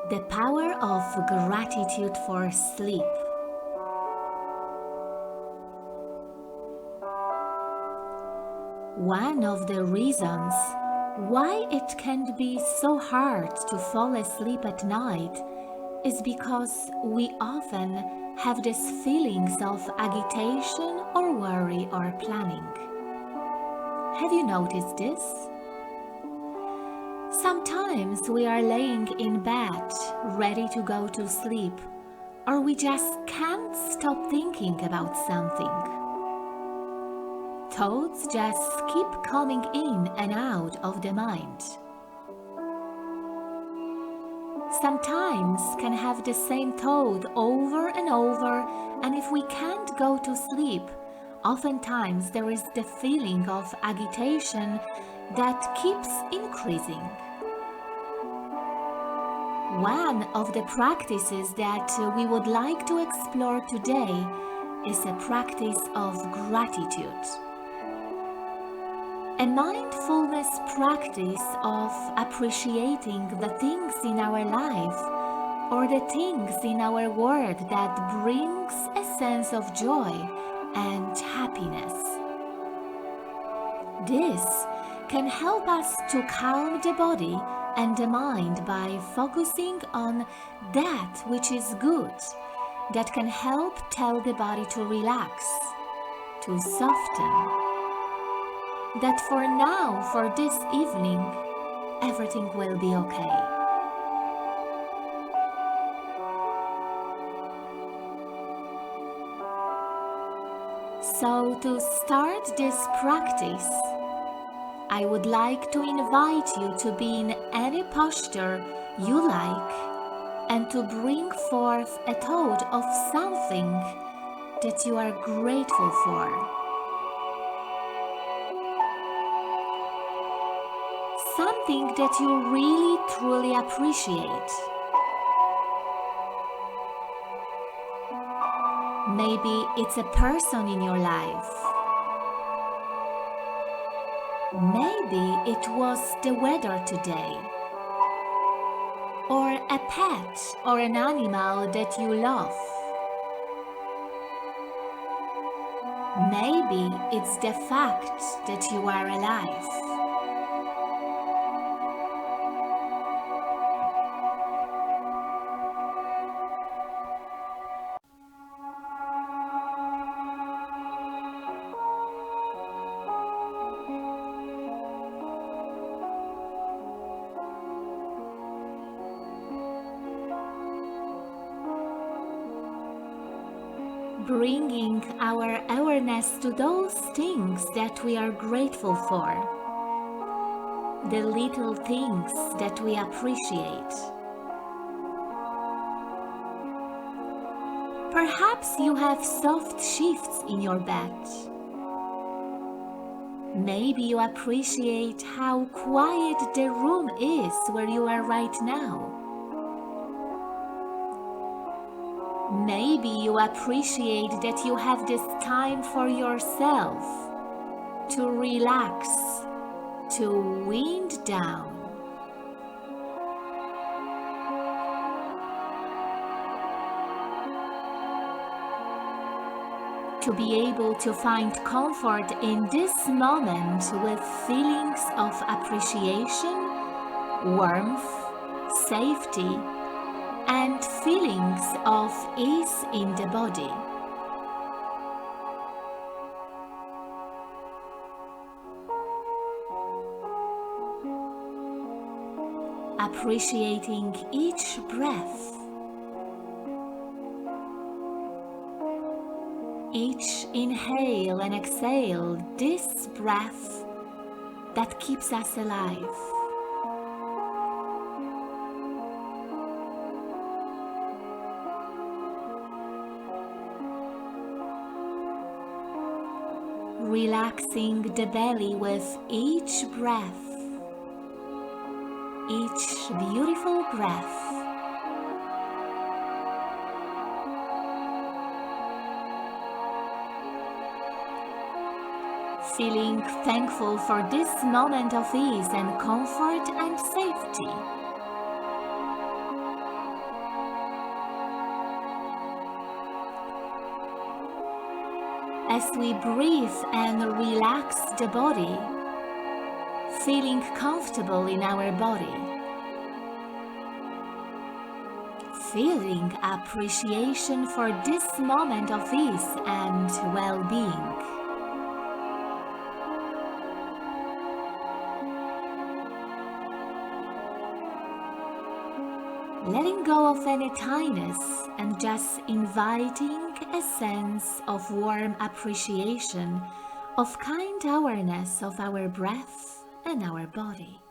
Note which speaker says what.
Speaker 1: The power of gratitude for sleep. One of the reasons why it can be so hard to fall asleep at night is because we often have these feelings of agitation or worry or planning. Have you noticed this? Sometimes we are laying in bed, ready to go to sleep, or we just can't stop thinking about something. Thoughts just keep coming in and out of the mind. Sometimes can have the same thought over and over, and if we can't go to sleep, oftentimes there is the feeling of agitation that keeps increasing. One of the practices that we would like to explore today is a practice of gratitude. A mindfulness practice of appreciating the things in our life or the things in our world that brings a sense of joy and happiness. This can help us to calm the body and the mind by focusing on that which is good, that can help tell the body to relax, to soften, that for now, for this evening, everything will be okay. So to start this practice, I would like to invite you to be in any posture you like and to bring forth a thought of something that you are grateful for. Something that you really truly appreciate. Maybe it's a person in your life. Maybe it was the weather today, or a pet or an animal that you love. Maybe it's the fact that you are alive. Bringing our awareness to those things that we are grateful for, the little things that we appreciate. Perhaps you have soft sheets in your bed. Maybe you appreciate how quiet the room is where you are right now. Maybe you appreciate that you have this time for yourself, to relax, to wind down. To be able to find comfort in this moment with feelings of appreciation, warmth, safety, and feelings of ease in the body. Appreciating each breath, each inhale and exhale, this breath that keeps us alive. Relaxing the belly with each breath, each beautiful breath. Feeling thankful for this moment of ease and comfort and safety. as we breathe and relax the body, feeling comfortable in our body, feeling appreciation for this moment of ease and well-being. Letting go of any tightness and just inviting a sense of warm appreciation, of kind awareness of our breath and our body.